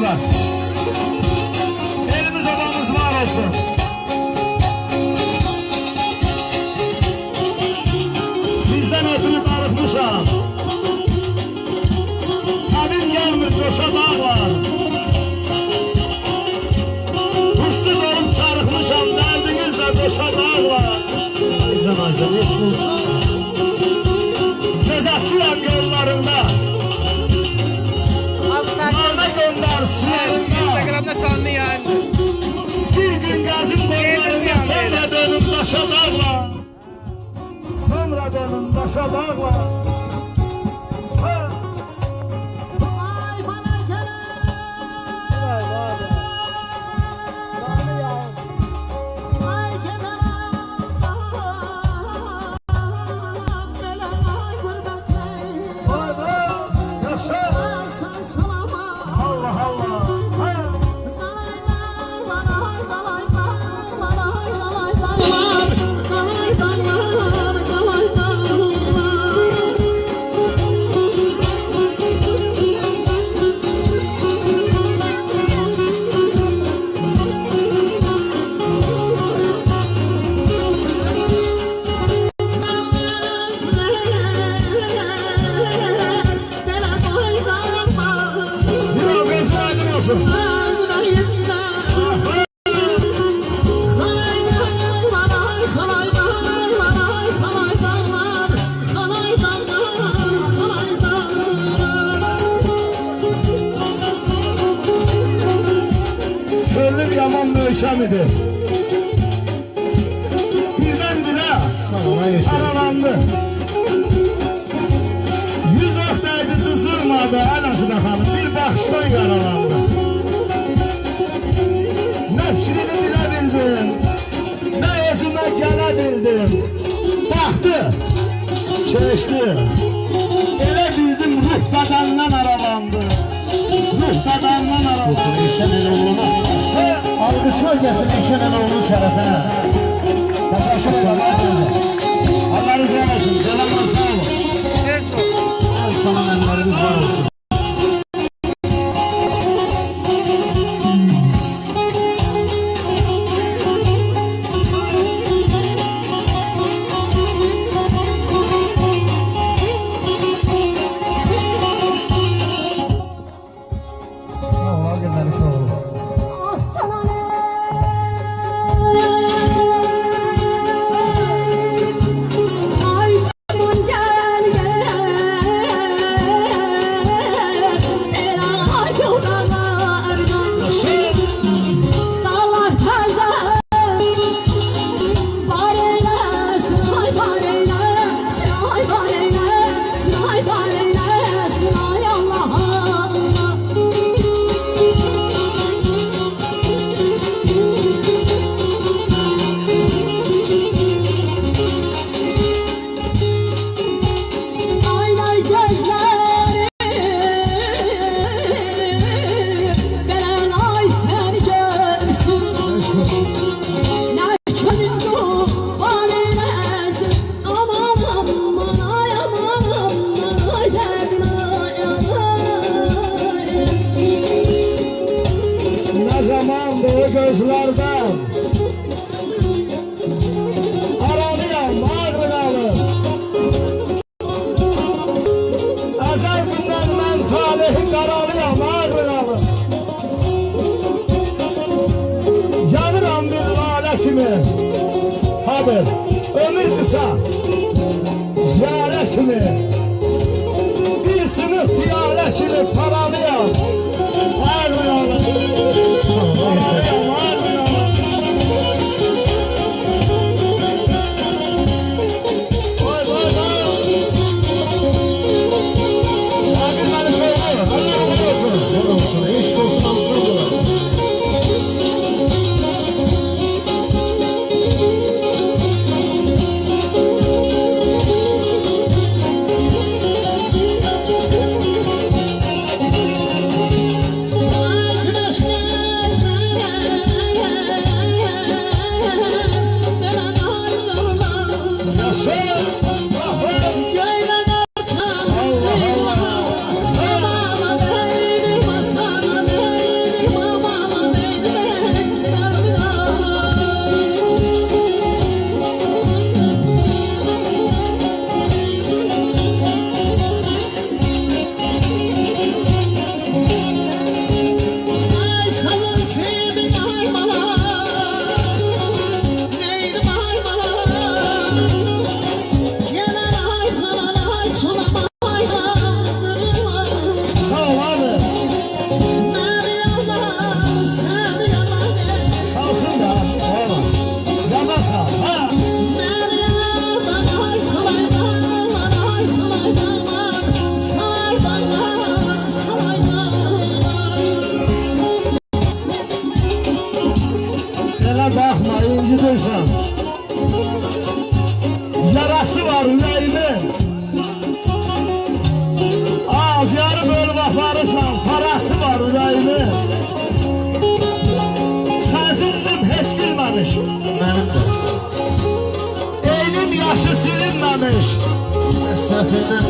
var. Elimiz obamız var olsun. Sizden ötürü darıkmışam. Tabim gelmir coşa dağlar. Kuşlu olup çarıkmışam, derdinizle coşa dağlar. Gözatçıyam yollarında. Name gönder sularında. Instagram'da canlı yayın. Bir gün gazim kollarında, sonra dönüm taşa dağlar. Sonra dönüm taşa dağlar. Çöllük yaman möhkəm idi. Birdən-birə aralandı. Yüz vaxtaydı cızırmadı anasına xanım, bir baxışdan yaralandı. Nə fikrini bilə bildim, nə özümə gələ bildim. Baxdı, keçdi. Elə bildim ruh bədandan aralandı. Ruh bədandan aralandı. Eşen Eloğlu'na algı söylesin Eşen Eloğlu'nun şerefine. Teşekkür ederim. Allah razı olsun. Canım sağ olun. Al sana menlerimiz var olsun. Gözlerden aralıyam, ağrınalı. Ezel günden ben talihi karalıyam, ağrınalı. Yanıram bir lale kimi. Haber, ömür kısa, ziyare kimi. Bir sınıf piyale kimi paralıyam, ağrınalı. düşməmiş. Səhv edir.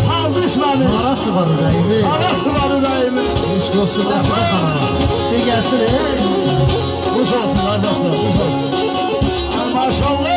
Hal düşməmiş. Hara sıvar ürəyimi. Hava sıvarı dayımı. Eşk olsun Əsra xanıma. Bir gəlsin, Kuş olsun kardeşler, kuş olsun. Ay maşallah.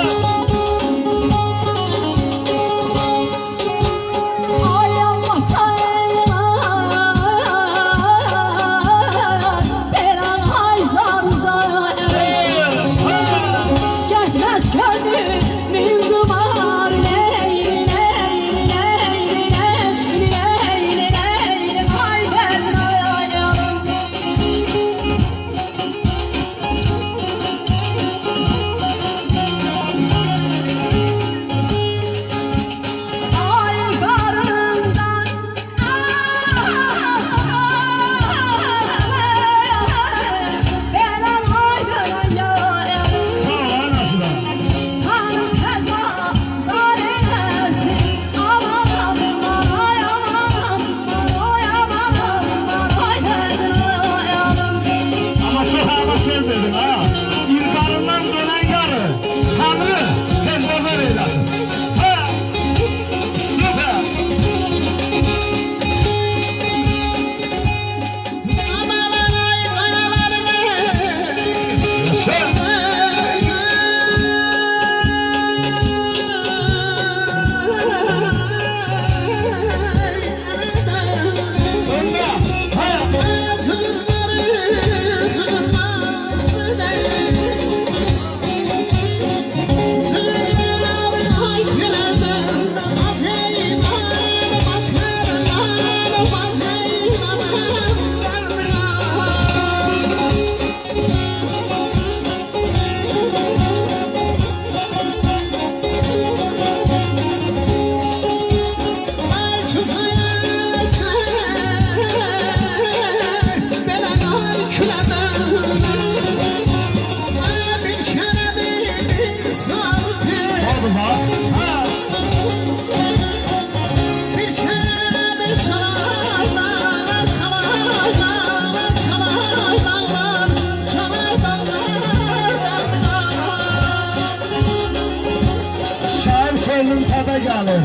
Könlüm təbə gəlir.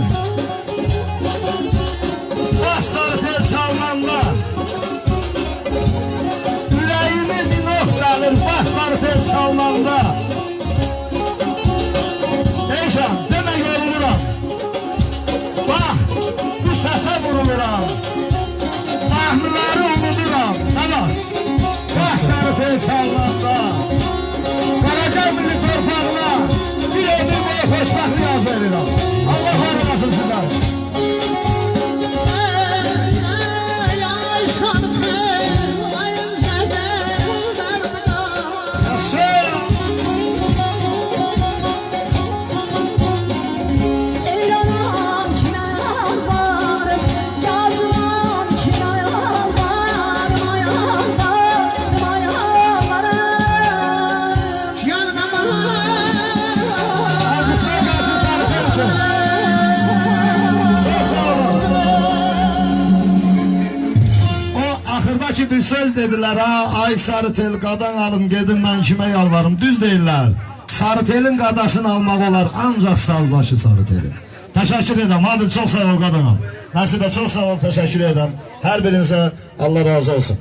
Başları tel çalmanda ürəyimi minok gəlir. Başları tel çalmanda Eyşan, demək yoruluram. Bax, bu səsə vuruluram. Mahnıları unuduram. Nə var? Başları tel çalmanda Qaraca milli torpağına bir ömür boyu xoşbəxtlik arzu edirəm. Allah var olasın sizlər. Ki bir söz dediler ha, ay sarı tel qadan alım gedim ben kime yalvarım, düz değiller. Sarı telin qadasını almaq olar ancak sazlaşı sarı telin. Teşekkür ederim abi, çok sağ ol qadanım. Nəsibə çok sağ ol, teşekkür ederim. Her birinize Allah razı olsun.